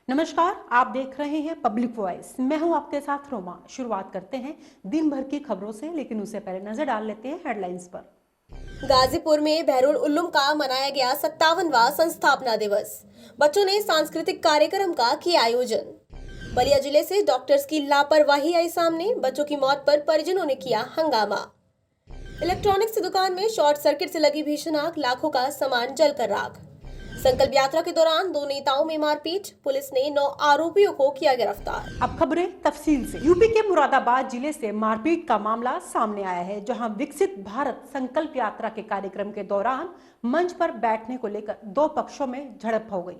नमस्कार, आप देख रहे हैं पब्लिक वॉइस। मैं हूं आपके साथ रोमा। शुरुआत करते हैं दिन भर की खबरों से, लेकिन उससे पहले नजर डाल लेते हैं हेडलाइंस पर। गाजीपुर में बहरुल उल्लूम का मनाया गया 57वां संस्थापना दिवस। बच्चों ने सांस्कृतिक कार्यक्रम का किया आयोजन। बलिया जिले से डॉक्टर्स की लापरवाही आई सामने, बच्चों की मौत पर परिजनों ने किया हंगामा। इलेक्ट्रॉनिक्स की दुकान में शॉर्ट सर्किट से लगी भीषण आग, लाखों का सामान जलकर राख। संकल्प यात्रा के दौरान दो नेताओं में मारपीट, पुलिस ने 9 आरोपियों को किया गिरफ्तार। अब खबरें तफसील से। यूपी के मुरादाबाद जिले से मारपीट का मामला सामने आया है, जहां विकसित भारत संकल्प यात्रा के कार्यक्रम के दौरान मंच पर बैठने को लेकर दो पक्षों में झड़प हो गई।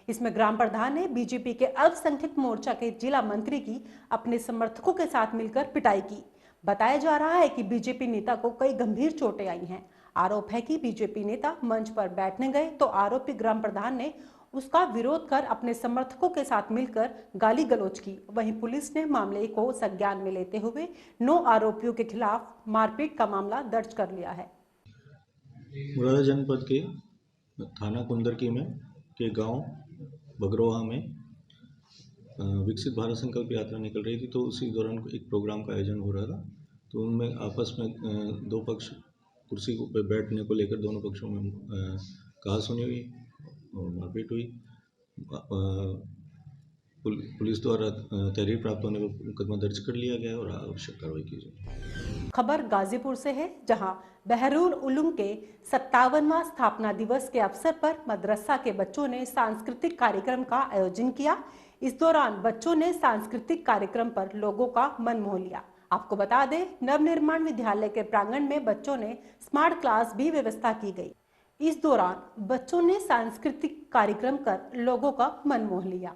इसमें ग्राम प्रधान ने बीजेपी के अल्पसंख्यक मोर्चा के जिला मंत्री की अपने समर्थकों के साथ मिलकर पिटाई की। बताया जा रहा है कि बीजेपी नेता को कई गंभीर चोटें आई हैं। आरोप है कि बीजेपी नेता मंच पर बैठने गए तो आरोपी ग्राम प्रधान ने उसका विरोध कर अपने समर्थकों के साथ मिलकर गाली गलौज की। वहीं पुलिस ने मामले को संज्ञान में लेते हुए 9 आरोपियों के खिलाफ मारपीट का मामला दर्ज कर लिया है। मुरादा जनपद के थाना कुंदरकी में के गांव बगरोहा में विकसित भारत संकल्प यात्रा निकल रही थी, तो उसी दौरान एक प्रोग्राम का आयोजन हो रहा था। तो उनमें आपस में दो पक्ष कुर्सी पे बैठने को लेकर दोनों पक्षों में कहासुनी हुई और मारपीट हुई। पुलिस द्वारा तहरीर प्राप्त होने पर मुकदमा दर्ज कर लिया गया और आवश्यक कार्रवाई की जाए। खबर गाजीपुर से है, जहां बहरुल उलूम के 57वां स्थापना दिवस के अवसर पर मदरसा के बच्चों ने सांस्कृतिक कार्यक्रम का आयोजन किया। इस दौरान बच्चों ने सांस्कृतिक कार्यक्रम पर लोगों का मन मोह लिया। आपको बता दें, नवनिर्माण विद्यालय के प्रांगण में बच्चों ने स्मार्ट क्लास भी व्यवस्था की गई। इस दौरान बच्चों ने सांस्कृतिक कार्यक्रम कर लोगों का मन मोह लिया।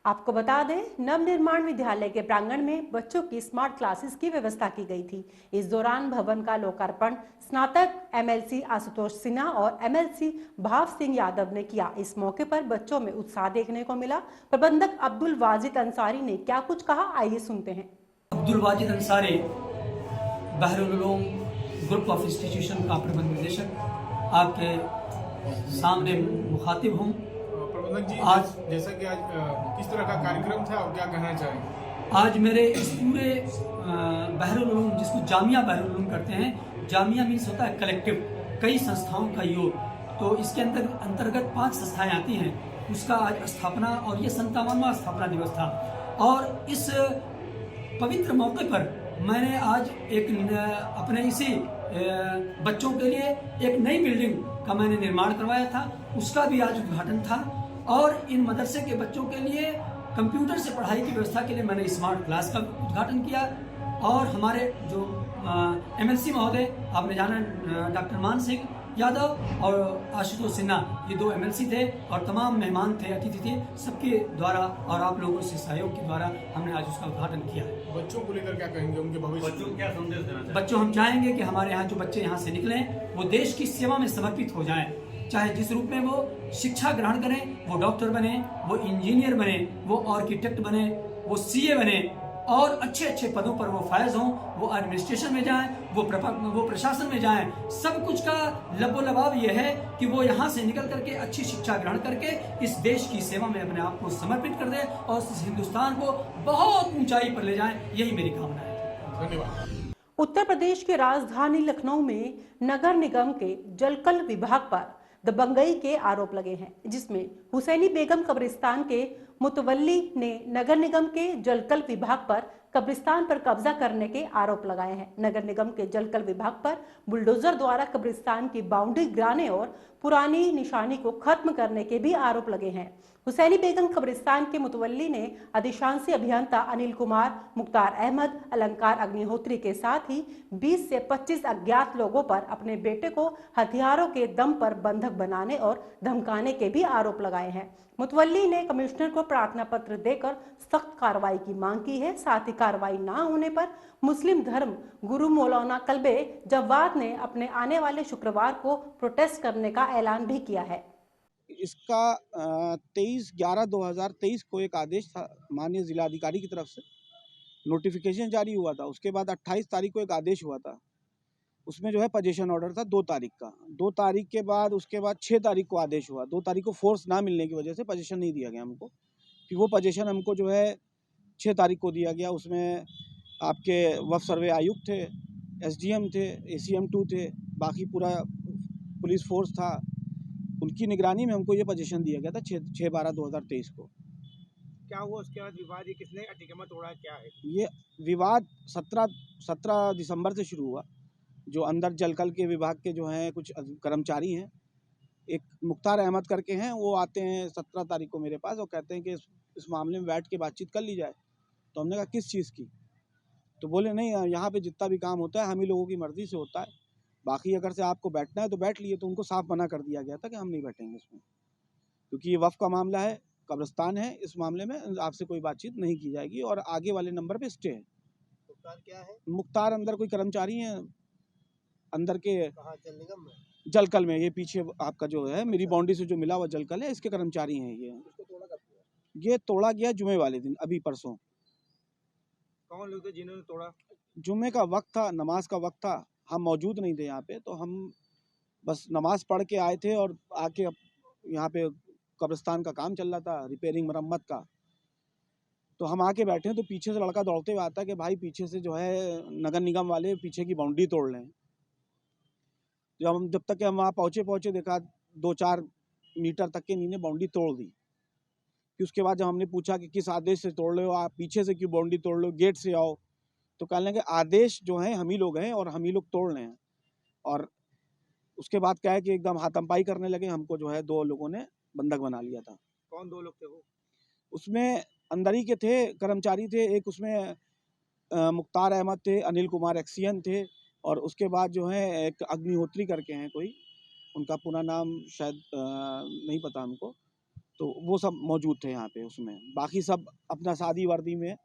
आपको बता दें, नवनिर्माण विद्यालय के प्रांगण में बच्चों की स्मार्ट क्लासेस की व्यवस्था की गई थी। इस दौरान भवन का लोकार्पण स्नातक एमएलसी आशुतोष सिन्हा और एमएलसी भाव सिंह यादव ने किया। इस मौके पर बच्चों में उत्साह देखने को मिला। प्रबंधक अब्दुल वाजिद अंसारी ने क्या कुछ कहा, आइए सुनते हैं। Abdul Wajid Ansari, बहरुल Uloom group of institution का प्रबंध निदेशक, आपके सामने मुखातिब हूँ। प्रबंधक जी, आज जैसा कि आज किस तरह का कार्यक्रम था और क्या कहना चाहेंगे? आज मेरे इस पूरे बहरुल उलूम, जिसको जामिया बहरुल उलूम करते हैं, जामिया मीन्स होता है कलेक्टिव, कई संस्थाओं का योग। तो इसके अंतर्गत 5 संस्थाएं आती हैं। उसका आज स्थापना और ये 57वां स्थापना दिवस था। और इस पवित्र मौके पर मैंने आज अपने इसी बच्चों के लिए एक नई बिल्डिंग का मैंने निर्माण करवाया था, उसका भी आज उद्घाटन था। और इन मदरसे के बच्चों के लिए कंप्यूटर से पढ़ाई की व्यवस्था के लिए मैंने स्मार्ट क्लास का उद्घाटन किया। और हमारे जो एमएलसी महोदय, आपने जाना, डॉक्टर मान सिंह यादव और आशुतोष सिन्हा, ये 2 एमएलसी थे और तमाम मेहमान थे, अतिथि थे, सबके द्वारा और आप लोगों से सहयोग के द्वारा हमने आज उसका उद्घाटन किया है। बच्चों को लेकर क्या कहेंगे, उनके भविष्य बच्चों को क्या संदेश देना चाहिए? बच्चों, हम चाहेंगे कि हमारे यहाँ जो बच्चे यहाँ से निकलें वो देश की सेवा में समर्पित हो जाएं, चाहे जिस रूप में वो शिक्षा ग्रहण करें, वो डॉक्टर बने, वो इंजीनियर बने, वो आर्किटेक्ट बने, वो सीए बने और अच्छे अच्छे पदों पर वो फायज हों, वो एडमिनिस्ट्रेशन में जाएं, वो प्रशासन में जाएं। सब कुछ का लबोलबाब ये है कि वो यहाँ से निकल करके अच्छी शिक्षा ग्रहण करके इस देश की सेवा में अपने आप को समर्पित कर दें और इस हिंदुस्तान को बहुत ऊंचाई पर ले जाएं, यही मेरी कामना है। धन्यवाद। उत्तर प्रदेश की राजधानी लखनऊ में नगर निगम के जलकल विभाग पर दबंगई के आरोप लगे हैं, जिसमें हुसैनी बेगम कब्रिस्तान के मुतवल्ली ने नगर निगम के जलकल विभाग पर कब्रिस्तान पर कब्जा करने के आरोप लगाए हैं। नगर निगम के जलकल विभाग पर बुलडोजर द्वारा कब्रिस्तान की बाउंड्री गिराने और पुरानी निशानी को खत्म करने के भी आरोप लगे हैं। हुसैनी बेगम कब्रिस्तान के मुतवल्ली ने अधिशांशी अभियंता अनिल कुमार, मुख्तार अहमद, अलंकार अग्निहोत्री के साथ ही 20 से 25 अज्ञात लोगों पर अपने बेटे को हथियारों के दम पर बंधक बनाने और धमकाने के भी आरोप लगाए हैं। मुतवल्ली ने कमिश्नर को प्रार्थना पत्र देकर सख्त कार्रवाई की मांग की है। साथ ही कार्रवाई न होने पर मुस्लिम धर्म गुरु मौलाना कल्बे जव्वाद ने अपने आने वाले शुक्रवार को प्रोटेस्ट करने का ऐलान भी किया है। इसका 23/11/2023 को एक आदेश था माननीय जिलाधिकारी की तरफ से, नोटिफिकेशन जारी हुआ था। उसके बाद 28 तारीख को एक आदेश हुआ था, उसमें जो है पोजीशन ऑर्डर था 2 तारीख का। 2 तारीख के बाद उसके बाद 6 तारीख को आदेश हुआ। 2 तारीख को फोर्स ना मिलने की वजह से पोजीशन नहीं दिया गया हमको। कि वो पोजीशन हमको जो है 6 तारीख को दिया गया। उसमें आपके वफ़ सर्वे आयुक्त थे, एसडीएम थे, एसीएम 2 थे, बाकी पूरा पुलिस फोर्स था। उनकी निगरानी में हमको ये पोजीशन दिया गया था 6/12/2023 को। क्या हुआ उसके बाद विवाद, ये किसने अतिक्रमण तोड़ा, क्या है? ये विवाद 17 दिसंबर से शुरू हुआ। जो अंदर जलकल के विभाग के जो हैं कुछ कर्मचारी हैं, एक मुख्तार अहमद करके हैं, वो आते हैं 17 तारीख को मेरे पास और कहते हैं कि इस मामले में बैठ के बातचीत कर ली जाए। तो हमने कहा किस चीज़ की? तो बोले नहीं, यहाँ पे जितना भी काम होता है हम ही लोगों की मर्ज़ी से होता है, बाकी अगर से आपको बैठना है तो बैठ लिए। तो उनको साफ मना कर दिया गया था कि हम नहीं बैठेंगे इसमें, क्योंकि ये वफ़ का मामला है, कब्रिस्तान है, इस मामले में आपसे कोई बातचीत नहीं की जाएगी और आगे वाले नंबर पे स्टे है। मुख्तार क्या है? मुख्तार अंदर कोई कर्मचारी हैं, अंदर के कहाँ, जल निगम में? जलकल में। ये पीछे आपका जो है मेरी बाउंड्री से जो मिला हुआ जलकल है, इसके कर्मचारी हैं ये। इसको तोड़ा कब गया? ये तोड़ा गया जुमे वाले दिन, अभी परसों। कौन लोग थे जिन्होंने तोड़ा? जुम्मे का वक्त था, नमाज का वक्त था, हम मौजूद नहीं थे यहाँ पे। तो हम बस नमाज पढ़ के आए थे और आके यहाँ पे कब्रिस्तान का काम चल रहा था, रिपेयरिंग मरम्मत का। तो हम आके बैठे हैं तो पीछे से लड़का दौड़ते हुए आता है कि भाई पीछे से जो है नगर निगम वाले पीछे की बाउंड्री तोड़ लें। जब तक कि हम वहाँ पहुँचे देखा 2-4 मीटर तक के इन्होंने बाउंड्री तोड़ दी। फिर उसके बाद जब हमने पूछा कि किस आदेश से तोड़ रहे हो आप, पीछे से क्यों बाउंड्री तोड़ रहे हो, गेट से आओ, तो कहने लगे आदेश जो है हम ही लोग हैं और हम ही लोग तोड़ रहे हैं। और उसके बाद क्या है कि एकदम हाथमपाई करने लगे। हमको जो है 2 लोगों ने बंधक बना लिया था। कौन 2 लोग थे वो? उसमें अंदर ही के थे, कर्मचारी थे। एक उसमें मुख्तार अहमद थे, अनिल कुमार एक्सियन थे, और उसके बाद जो है एक अग्निहोत्री करके हैं कोई, उनका पूरा नाम शायद नहीं पता हमको। तो वो सब मौजूद थे यहाँ पे उसमें। बाकी सब अपना शादी वर्दी में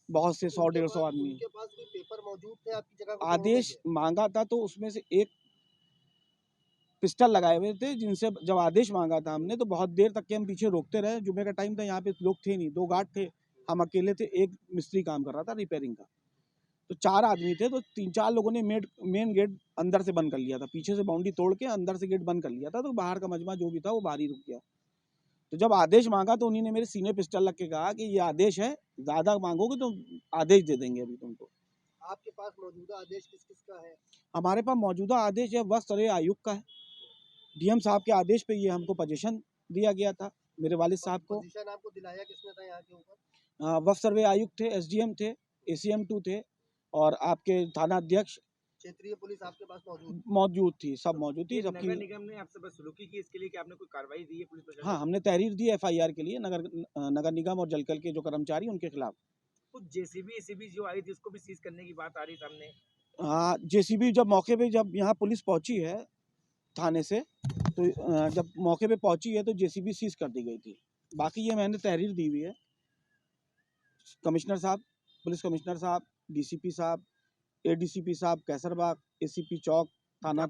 बहुत से 100-150 आदमी। उनके पास कोई पेपर मौजूद थे आपकी जगह को आदेश मांगा था तो उसमें से एक पिस्टल लगाए हुए थे, जिनसे जब आदेश मांगा था हमने तो बहुत देर तक के हम पीछे रोकते रहे। जुमे का टाइम था, यहाँ पे लोग थे नहीं, 2 गार्ड थे, हम अकेले थे, एक मिस्त्री काम कर रहा था रिपेयरिंग का। तो 4 आदमी थे। तो 3-4 लोगों ने मेन गेट अंदर से बंद कर लिया था, पीछे से बाउंड्री तोड़ के अंदर से गेट बंद कर लिया था। तो बाहर का मजमा जो भी था वो बाहर ही रुक गया। तो जब आदेश मांगा तो उन्हीं ने मेरे सीने पिस्टल रख के कहा कि ये आदेश है, ज़्यादा मांगोगे तो आदेश दे देंगे अभी तुमको। आपके पास मौजूदा आदेश किस किस का है? हमारे पास मौजूदा आदेश है वफ़ सर्वे आयुक्त का है। डीएम साहब के आदेश पे ये हमको पोजीशन दिया गया था, मेरे वालिद साहब को। पोजीशन आपको दिलाया किसने था यहाँ के ऊपर? वफ़ सर्वे आयुक्त थे, एसडीएम थे, एसीएम 2 थे, और आपके थाना अध्यक्ष क्षेत्रीय पुलिस आपके पास मौजूद थी, सब मौजूद थी। नगर सबकी निगम ने आपसे बदसलूकी की, इसके लिए कि आपने कोई कार्रवाई दी है पुलिस प्रशासन? हाँ, हमने तहरीर दी एफआईआर के लिए नगर निगम और जलकल के जो कर्मचारी उनके खिलाफ। कुछ जेसीबी एसीबी जो आई थी उसको भी सीज करने की बात आ रही सामने। हाँ, जेसीबी जब मौके पे जब यहाँ पुलिस पहुंची है थाने से, तो जब मौके पे पहुंची है तो जेसीबी सीज कर दी गई थी। बाकी ये मैंने तहरीर दी हुई है। कमिश्नर साहब, पुलिस कमिश्नर साहब, डीसीपी साहब, एडीसीपी साहब कैसरबाग, एसीपी चौक, थाना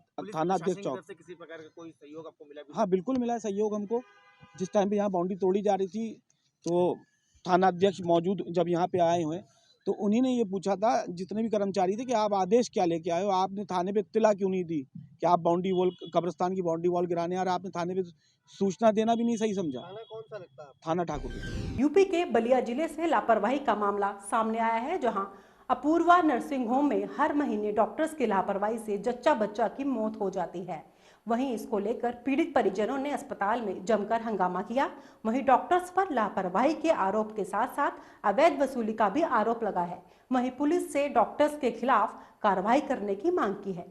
अध्यक्ष चौक से किसी प्रकार का कोई सहयोग आपको मिला? हाँ, बिल्कुल मिला है सहयोग हमको। जिस टाइम पे यहाँ बाउंड्री तोड़ी जा रही थी तो थाना अध्यक्ष मौजूद जब यहाँ पे आए हुए तो उन्हीं ने ये पूछा था, जितने भी कर्मचारी थे, कि आप आदेश क्या लेके आए हो, आपने थाने पे इत्तला क्यों नहीं दी कि आप बाउंड्री वॉल, कब्रिस्तान की बाउंड्री वॉल गिराने, और आपने थाने पे सूचना देना भी नहीं सही समझा। थाना कौन सा लगता है? थाना ठाकुर। यूपी के बलिया जिले से लापरवाही का मामला सामने आया है, जहां अपूर्वा नर्सिंग होम में हर महीने डॉक्टर्स की लापरवाही से जच्चा बच्चा की मौत हो जाती है। वहीं इसको लेकर पीड़ित परिजनों ने अस्पताल में जमकर हंगामा किया। वहीं डॉक्टर्स पर लापरवाही के आरोप के साथ साथ अवैध वसूली का भी आरोप लगा है। वहीं पुलिस से डॉक्टर्स के खिलाफ कार्रवाई करने की मांग की है।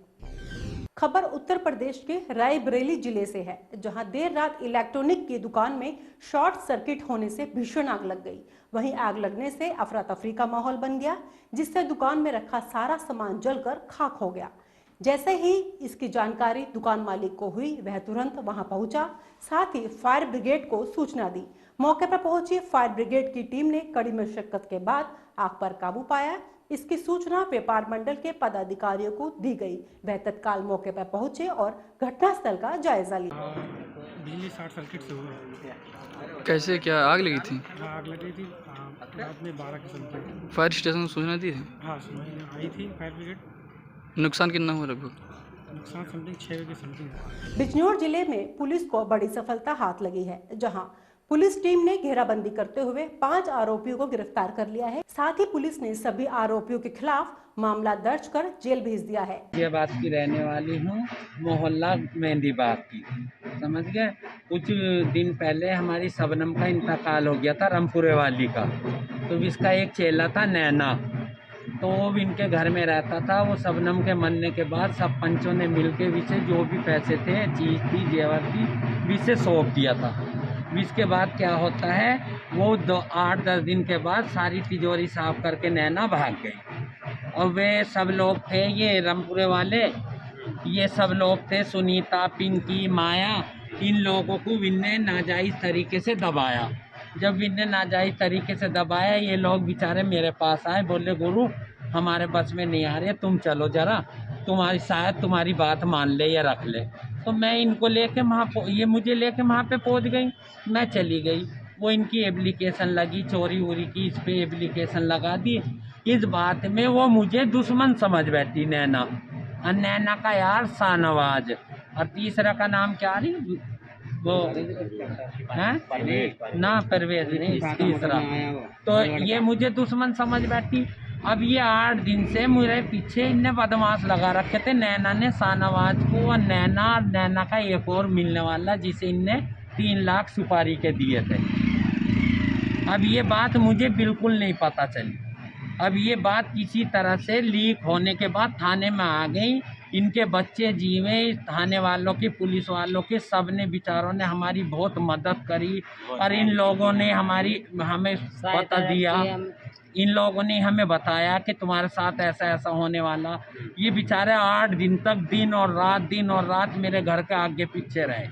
खबर उत्तर प्रदेश के रायबरेली जिले से है, जहां देर रात इलेक्ट्रॉनिक की दुकान में शॉर्ट सर्किट होने से भीषण आग लग गई। वहीं आग लगने से अफरा तफरी का माहौल बन गया, जिससे दुकान में रखा सारा सामान जलकर खाक हो गया। जैसे ही इसकी जानकारी दुकान मालिक को हुई, वह तुरंत वहां पहुंचा, साथ ही फायर ब्रिगेड को सूचना दी। मौके पर पहुंची फायर ब्रिगेड की टीम ने कड़ी मशक्कत के बाद आग पर काबू पाया। इसकी सूचना व्यापार मंडल के पदाधिकारियों को दी गई। वह तत्काल मौके पर पहुंचे और घटनास्थल का जायजा लिया। बिजली शॉर्ट सर्किट से हुआ। कैसे, क्या आग लगी थी? हाँ, आग लगी थी रात में 12 के समय। फायर स्टेशन को सूचना दी थी? हाँ, आई थी फायर ब्रिगेड। नुकसान कितना हुआ लगभग? नुकसान समथिंग 6 के समथिंग। बिजनौर जिले में पुलिस को बड़ी सफलता हाथ लगी है, जहां पुलिस टीम ने घेराबंदी करते हुए 5 आरोपियों को गिरफ्तार कर लिया है। साथ ही पुलिस ने सभी आरोपियों के खिलाफ मामला दर्ज कर जेल भेज दिया है। बात की रहने वाली हूँ, मोहल्ला मेहंदी बाग की, समझ गए। कुछ दिन पहले हमारी शबनम का इंतकाल हो गया था, रामपुरे वाली का। तो इसका एक चेला था नैना, तो वो भी इनके घर में रहता था। वो शबनम के मरने के बाद सब पंचों ने मिलके विसे जो भी पैसे थे, चीज़ थी, जेवर थी, विसे सौंप दिया था। इसके बाद क्या होता है, वो 8-10 दिन के बाद सारी तिजोरी साफ करके नैना भाग गई। और वे सब लोग थे, ये रामपुरे वाले, ये सब लोग थे, सुनीता, पिंकी, माया, इन लोगों को इनने नाजायज़ तरीके से दबाया। जब इनने नाजायज़ तरीके से दबाया, ये लोग बेचारे मेरे पास आए, बोले गुरु हमारे बस में नहीं आ रहे, तुम चलो ज़रा, तुम्हारी शायद तुम्हारी बात मान ले या रख ले। तो मैं इनको लेके ये मुझे लेके वहाँ पे पहुँच गई। मैं चली गई, वो इनकी एप्लीकेशन लगी चोरी वोरी की, इस पे एप्लीकेशन लगा दी। इस बात में वो मुझे दुश्मन समझ बैठी नैना, और नैना का यार शाहनवाज, और तीसरा का नाम क्या रही वो है ना, परवेज नहीं, तीसरा। तो ये मुझे दुश्मन समझ बैठी। अब ये 8 दिन से मेरे पीछे इनने बदमाश लगा रखे थे। नैना ने शाहनवाज को, और नैना का एक और मिलने वाला, जिसे इनने 3 लाख सुपारी के दिए थे। अब ये बात मुझे बिल्कुल नहीं पता चली। अब ये बात किसी तरह से लीक होने के बाद थाने में आ गई। इनके बच्चे जीवे, थाने वालों की, पुलिस वालों के, सब ने बेचारों ने हमारी बहुत मदद करी। और इन लोगों ने हमें बता दिया, इन लोगों ने हमें बताया कि तुम्हारे साथ ऐसा ऐसा होने वाला। ये बेचारे 8 दिन तक दिन और रात मेरे घर के आगे पीछे रहे,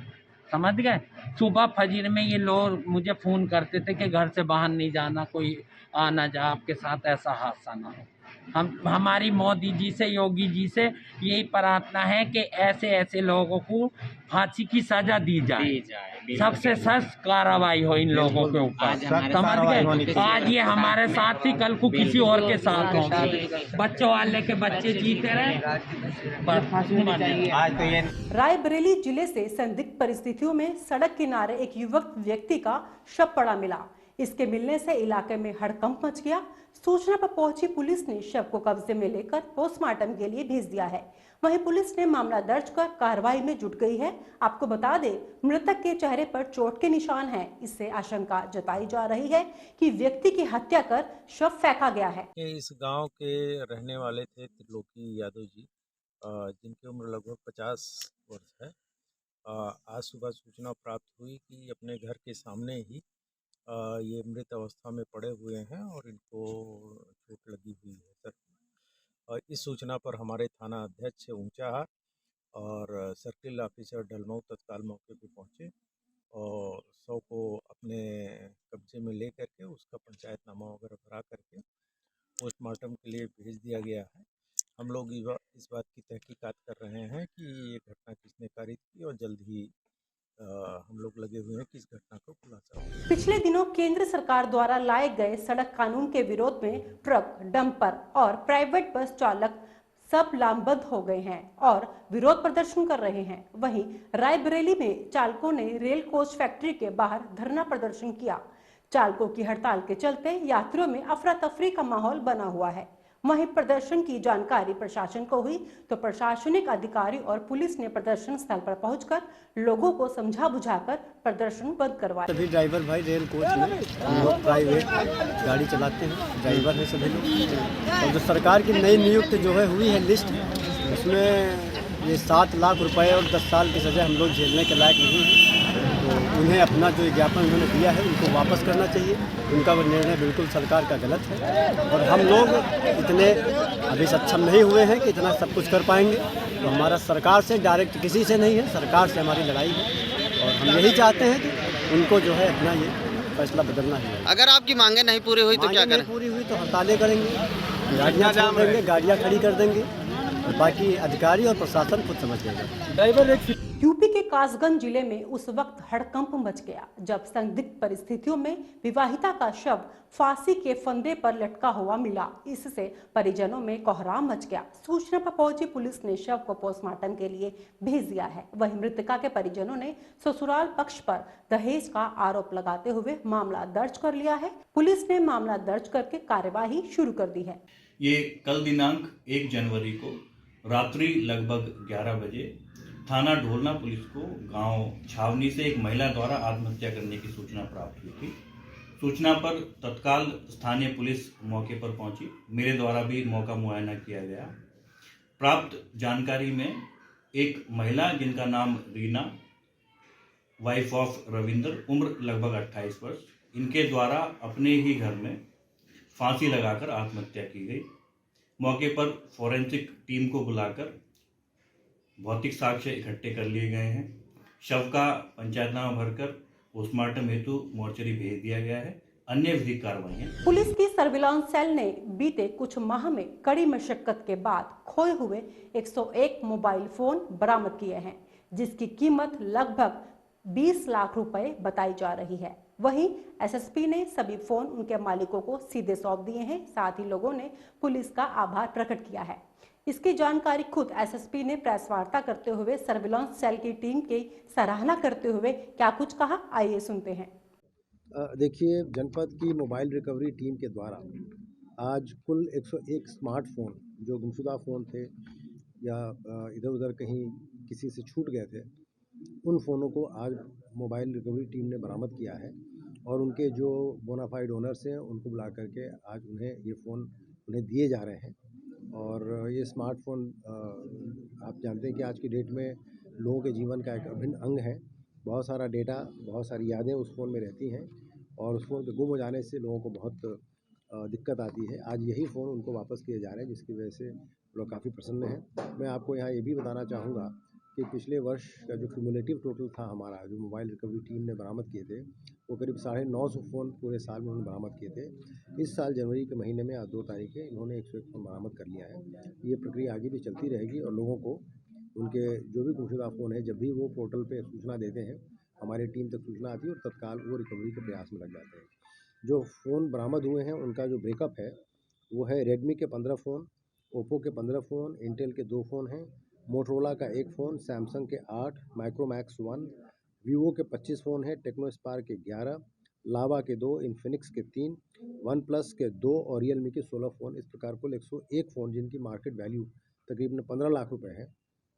समझ गए। सुबह फजर में ये लोग मुझे फ़ोन करते थे कि घर से बाहर नहीं जाना, कोई आना जा, आपके साथ ऐसा हादसा ना हो। हमारी मोदी जी से, योगी जी से यही प्रार्थना है कि ऐसे लोगों को फांसी की सजा दी जाए, सबसे सख्त कार्रवाई हो इन लोगों के ऊपर, समझ गए। आज ये हमारे साथ ही, कल को किसी और के साथ होंगे। बच्चों वाले के बच्चे जीते रहे। रायबरेली जिले से संदिग्ध परिस्थितियों में सड़क किनारे एक युवक व्यक्ति का शव पड़ा मिला। इसके मिलने से इलाके में हड़कंप मच गया। सूचना पर पहुंची पुलिस ने शव को कब्जे में लेकर पोस्टमार्टम के लिए भेज दिया है। वहीं पुलिस ने मामला दर्ज कर कार्रवाई में जुट गई है। आपको बता दें, मृतक के चेहरे पर चोट के निशान हैं। इससे आशंका जताई जा रही है कि व्यक्ति की हत्या कर शव फेंका गया है। इस गांव के रहने वाले थे त्रिलोकी यादव जी, जिनकी उम्र लगभग 50 वर्ष है। आज सुबह सूचना प्राप्त हुई कि अपने घर के सामने ही ये मृत अवस्था में पड़े हुए हैं और इनको चोट लगी हुई है सर। और इस सूचना पर हमारे थाना अध्यक्ष ऊंचा और सर्किल ऑफिसर डलमऊ तत्काल मौके पर पहुंचे और शव को अपने कब्जे में ले करके उसका पंचायतनामा वगैरह भरा करके पोस्टमार्टम के लिए भेज दिया गया है। हम लोग इस बात की तहकीकात कर रहे हैं कि ये घटना किसने कारित की और जल्द ही हम लोग लगे हुए हैं कि इस घटना को खुलासा हो। पिछले दिनों केंद्र सरकार द्वारा लाए गए सड़क कानून के विरोध में ट्रक, डंपर और प्राइवेट बस चालक सब लामबंद हो गए हैं और विरोध प्रदर्शन कर रहे हैं। वहीं रायबरेली में चालकों ने रेल कोच फैक्ट्री के बाहर धरना प्रदर्शन किया। चालकों की हड़ताल के चलते यात्रियों में अफरा तफरी का माहौल बना हुआ है। वहीं प्रदर्शन की जानकारी प्रशासन को हुई तो प्रशासनिक अधिकारी और पुलिस ने प्रदर्शन स्थल पर पहुंचकर लोगों को समझा बुझाकर प्रदर्शन बंद करवाया। सभी ड्राइवर भाई रेल कोच में हम लोग प्राइवेट गाड़ी चलाते हैं, ड्राइवर हैं सभी लोग। और जो सरकार की नई नियुक्त जो है हुई है लिस्ट, उसमें ये 7 लाख रुपए और 10 साल की सज़ा हम लोग झेलने के लायक नहीं हैं। तो उन्हें अपना जो ज्ञापन उन्होंने दिया है उनको वापस करना चाहिए। उनका वो निर्णय बिल्कुल सरकार का गलत है और हम लोग इतने अभी सक्षम नहीं हुए हैं कि इतना सब कुछ कर पाएंगे। तो हमारा सरकार से डायरेक्ट किसी से नहीं है, सरकार से हमारी लड़ाई है और हम यही चाहते हैं कि उनको जो है अपना ये फैसला बदलना है। अगर आपकी मांगें नहीं पूरी हुई तो क्या करें? नहीं पूरी हुई तो हड़तालें करेंगे, गाड़ियाँ छोड़ देंगे, गाड़ियाँ खड़ी कर देंगे और बाकी अधिकारी और प्रशासन खुद समझ लेगा। यूपी के कासगंज जिले में उस वक्त हड़कंप मच गया जब संदिग्ध परिस्थितियों में विवाहिता का शव फांसी के फंदे पर लटका हुआ मिला। इससे परिजनों में कोहराम मच गया। सूचना पर पहुंची पुलिस ने शव को पोस्टमार्टम के लिए भेज दिया है। वहीं मृतका के परिजनों ने ससुराल पक्ष पर दहेज का आरोप लगाते हुए मामला दर्ज कर लिया है। पुलिस ने मामला दर्ज करके कार्यवाही शुरू कर दी है। ये कल दिनांक 1 जनवरी को रात्रि लगभग 11 बजे थाना ढोलना पुलिस को गांव छावनी से एक महिला द्वारा आत्महत्या करने की सूचना प्राप्त हुई थी। सूचना पर तत्काल स्थानीय पुलिस मौके पर पहुंची। मेरे द्वारा भी मौका मुआयना किया गया। प्राप्त जानकारी में एक महिला जिनका नाम रीना, वाइफ ऑफ रविंदर, उम्र लगभग 28 वर्ष, इनके द्वारा अपने ही घर में फांसी लगाकर आत्महत्या की गई। मौके पर फॉरेंसिक टीम को बुलाकर भौतिक साक्ष्य इकट्ठे कर लिए गए हैं। शव का पंचायतनामा भरकर पोस्टमार्टम हेतु मोर्चरी भेज दिया गया है। अन्य विधिक कार्रवाइयां। पुलिस की सर्विलांस सेल ने बीते कुछ माह में कड़ी मशक्कत के बाद खोए हुए 101 मोबाइल फोन बरामद किए हैं, जिसकी कीमत लगभग 20 लाख रुपए बताई जा रही है। वहीं एसएसपी ने सभी फोन उनके मालिकों को सीधे सौंप दिए हैं। साथ ही लोगों ने पुलिस का आभार प्रकट किया है। इसकी जानकारी खुद एसएसपी ने प्रेस वार्ता करते हुए सर्विलांस सेल की टीम की सराहना करते हुए क्या कुछ कहा, आइए सुनते हैं। देखिए, जनपद की मोबाइल रिकवरी टीम के द्वारा आज कुल 101 स्मार्टफोन जो गुमशुदा फ़ोन थे या इधर उधर कहीं किसी से छूट गए थे, उन फ़ोनों को आज मोबाइल रिकवरी टीम ने बरामद किया है और उनके जो बोनाफाइड ओनर्स हैं उनको बुला करके आज उन्हें ये फ़ोन उन्हें दिए जा रहे हैं। और ये स्मार्टफोन आप जानते हैं कि आज की डेट में लोगों के जीवन का एक अभिन्न अंग है। बहुत सारा डेटा, बहुत सारी यादें उस फ़ोन में रहती हैं और उस फ़ोन के गुम हो जाने से लोगों को बहुत दिक्कत आती है। आज यही फ़ोन उनको वापस किए जा रहे हैं, जिसकी वजह से लोग काफ़ी प्रसन्न हैं। मैं आपको यहाँ ये भी बताना चाहूँगा कि पिछले वर्ष का जो क्यूमुलेटिव टोटल था हमारा, जो मोबाइल रिकवरी टीम ने बरामद किए थे, वो करीब 950 फ़ोन पूरे साल में उन्होंने बरामद किए थे। इस साल जनवरी के महीने में आज 2 तारीख है, इन्होंने 101 फ़ोन बरामद कर लिया है। ये प्रक्रिया आगे भी चलती रहेगी और लोगों को उनके जो भी गुमशुदा फ़ोन है, जब भी वो पोर्टल पे सूचना देते हैं, हमारी टीम तक सूचना आती है और तत्काल वो रिकवरी के प्रयास में लग जाते हैं। जो फ़ोन बरामद हुए हैं उनका जो ब्रेकअप है वो है रेडमी के 15 फ़ोन, ओप्पो के 15 फ़ोन, इंटेल के 2 फ़ोन हैं, मोटरोला का 1 फ़ोन, सैमसंग के 8, माइक्रोमैक्स 1, वीवो के 25 फ़ोन हैं, टेक्नो स्पार्क के 11, लावा के 2, इन्फिनिक्स के 3, वन प्लस के 2 और रियलमी के 16 फ़ोन। इस प्रकार कुल 101 फ़ोन जिनकी मार्केट वैल्यू तकरीबन 15 लाख रुपए है,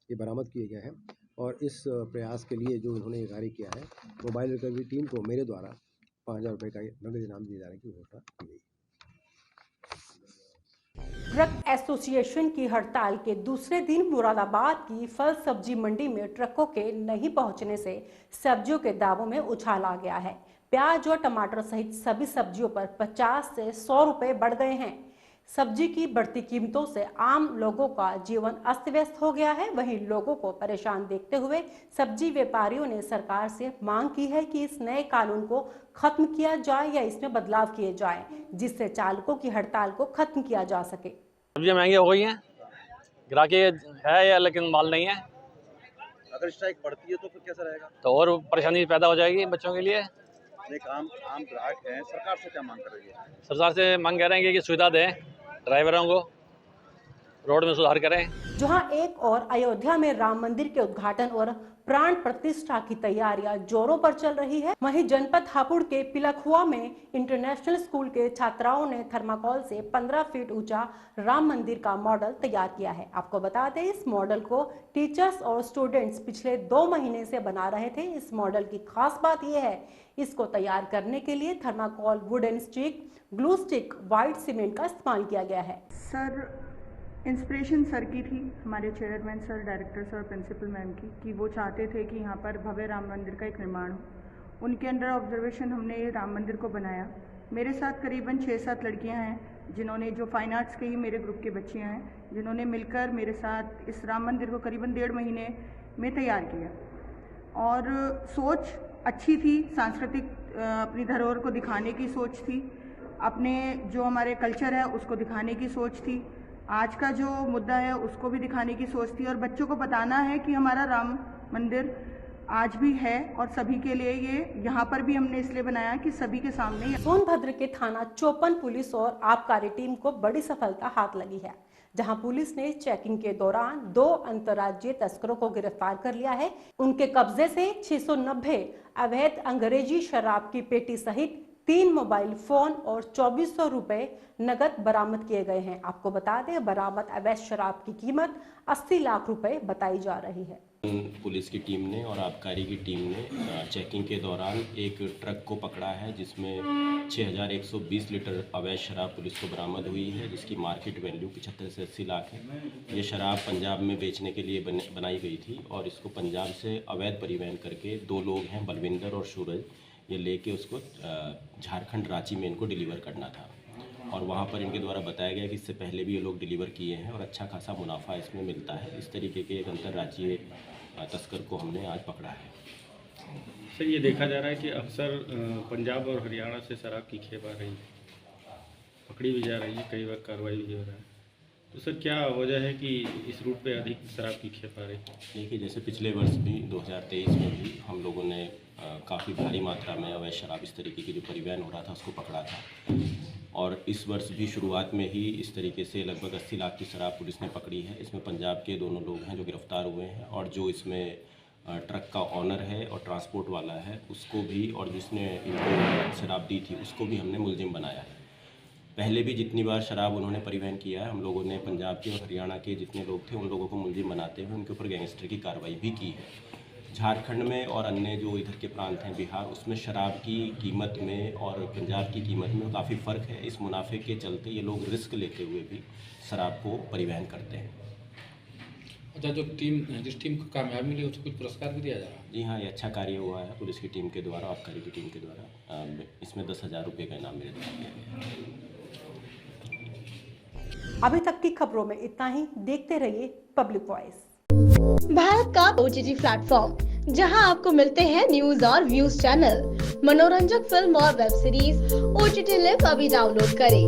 ये बरामद किए गए हैं। और इस प्रयास के लिए जो उन्होंने कार्य किया है, मोबाइल रिकवरी टीम को मेरे द्वारा 5000 रुपये का नगद इनाम दिए जाने की घोषणा की गई। ट्रक एसोसिएशन की हड़ताल के दूसरे दिन मुरादाबाद की फल सब्जी मंडी में ट्रकों के नहीं पहुंचने से सब्जियों के दामों में उछाल आ गया है। प्याज और टमाटर सहित सभी सब्जियों पर 50 से 100 रुपए बढ़ गए हैं। सब्जी की बढ़ती कीमतों से आम लोगों का जीवन अस्त व्यस्त हो गया है। वहीं लोगों को परेशान देखते हुए सब्जी व्यापारियों ने सरकार से मांग की है कि इस नए कानून को खत्म किया जाए या इसमें बदलाव किए जाए, जिससे चालकों की हड़ताल को खत्म किया जा सके। सब्जियां महंगी हो गई हैं, ग्राहकी है या लेकिन माल नहीं है। अगर स्ट्राइक बढ़ती है तो फिर कैसा रहेगा? तो और परेशानी पैदा हो जाएगी बच्चों के लिए। एक आम ग्राहक हैं, सरकार से क्या मांग कर रही है? सरकार से मांग कर रहे हैं कि सुविधा दें ड्राइवरों को, रोड में सुधार करें। जहां एक और अयोध्या में राम मंदिर के उद्घाटन और प्राण प्रतिष्ठा की तैयारियां जोरों पर चल रही है, वहीं जनपद हापुड़ के पिलखुआ में इंटरनेशनल स्कूल के छात्राओं ने थर्माकोल से 15 फीट ऊंचा राम मंदिर का मॉडल तैयार किया है। आपको बता दें, इस मॉडल को टीचर्स और स्टूडेंट्स पिछले 2 महीने से बना रहे थे। इस मॉडल की खास बात यह है, इसको तैयार करने के लिए thermocol, wooden stick, glue stick, white cement का इस्तेमाल किया गया है। सर, इंस्पिरेशन सर की थी, हमारे chairman sir, director sir, principal ma'am की, कि वो चाहते थे कि यहाँ पर भव्य राम मंदिर का एक निर्माण हो। उनके अंडर ऑब्जर्वेशन हमने ये राम मंदिर को बनाया। मेरे साथ करीबन 6-7 लड़कियाँ हैं जिन्होंने, जो फाइन आर्ट्स के ही मेरे ग्रुप के बच्चियाँ हैं, जिन्होंने मिलकर मेरे साथ इस राम मंदिर को करीबन 1.5 महीने में तैयार किया। और सोच अच्छी थी, सांस्कृतिक अपनी धरोहर को दिखाने की सोच थी, अपने जो हमारे कल्चर है उसको दिखाने की सोच थी, आज का जो मुद्दा है उसको भी दिखाने की सोच थी, और बच्चों को बताना है कि हमारा राम मंदिर आज भी है और सभी के लिए ये यहाँ पर भी हमने इसलिए बनाया कि सभी के सामने। सोनभद्र के थाना चौपन पुलिस और आबकारी टीम को बड़ी सफलता हाथ लगी है, जहां पुलिस ने चेकिंग के दौरान 2 अंतर्राज्यीय तस्करों को गिरफ्तार कर लिया है। उनके कब्जे से 690 अवैध अंग्रेजी शराब की पेटी सहित 3 मोबाइल फोन और 2400 रुपए नगद बरामद किए गए हैं। आपको बता दें, बरामद अवैध शराब की कीमत 80 लाख रुपए बताई जा रही है। पुलिस की टीम ने और आबकारी की टीम ने चेकिंग के दौरान एक ट्रक को पकड़ा है, जिसमें 6120 लीटर अवैध शराब पुलिस को बरामद हुई है, जिसकी मार्केट वैल्यू 75 से 80 लाख है। ये शराब पंजाब में बेचने के लिए बनाई गई थी और इसको पंजाब से अवैध परिवहन करके 2 लोग हैं, बलविंदर और सूरज, ये लेके उसको झारखंड रांची में इनको डिलीवर करना था। और वहाँ पर इनके द्वारा बताया गया कि इससे पहले भी ये लोग डिलीवर किए हैं और अच्छा खासा मुनाफा इसमें मिलता है। इस तरीके के एक अंतर्राज्यीय तस्कर को हमने आज पकड़ा है। सर, ये देखा जा रहा है कि अक्सर पंजाब और हरियाणा से शराब की खेप आ रही है, पकड़ी भी जा रही है, कई बार कार्रवाई भी हो रहा है, तो सर क्या वजह है कि इस रूट पे अधिक शराब की खेप आ रही है? देखिए, जैसे पिछले वर्ष भी 2023 में भी हम लोगों ने काफ़ी भारी मात्रा में अवैध शराब इस तरीके की जो परिवहन हो रहा था उसको पकड़ा था, और इस वर्ष भी शुरुआत में ही इस तरीके से लगभग 80 लाख की शराब पुलिस ने पकड़ी है। इसमें पंजाब के दोनों लोग हैं जो गिरफ्तार हुए हैं, और जो इसमें ट्रक का ऑनर है और ट्रांसपोर्ट वाला है उसको भी, और जिसने इनको शराब दी थी उसको भी हमने मुलजिम बनाया है। पहले भी जितनी बार शराब उन्होंने परिवहन किया है, हम लोगों ने पंजाब के और हरियाणा के जितने लोग थे उन लोगों को मुलजिम बनाते हुए उनके ऊपर गैंगस्टर की कार्रवाई भी की है। झारखंड में और अन्य जो इधर के प्रांत हैं, बिहार, उसमें शराब की कीमत में और पंजाब की कीमत में काफ़ी फ़र्क है। इस मुनाफे के चलते ये लोग रिस्क लेते हुए भी शराब को परिवहन करते हैं। अच्छा, जो जिस टीम को कामयाबी मिली उसको कुछ पुरस्कार भी दिया जा रहा है? जी हाँ, ये अच्छा कार्य हुआ है पुलिस की टीम के द्वारा, आबकारी की टीम के द्वारा। इसमें 10,000 रुपये का इनाम मेरे द्वारा दिया गया। अभी तक की खबरों में इतना ही। देखते रहिए पब्लिक वॉइस, भारत का OTT प्लेटफॉर्म, जहां आपको मिलते हैं न्यूज और व्यूज चैनल, मनोरंजक फिल्म और वेब सीरीज। OTT लिंक अभी डाउनलोड करें।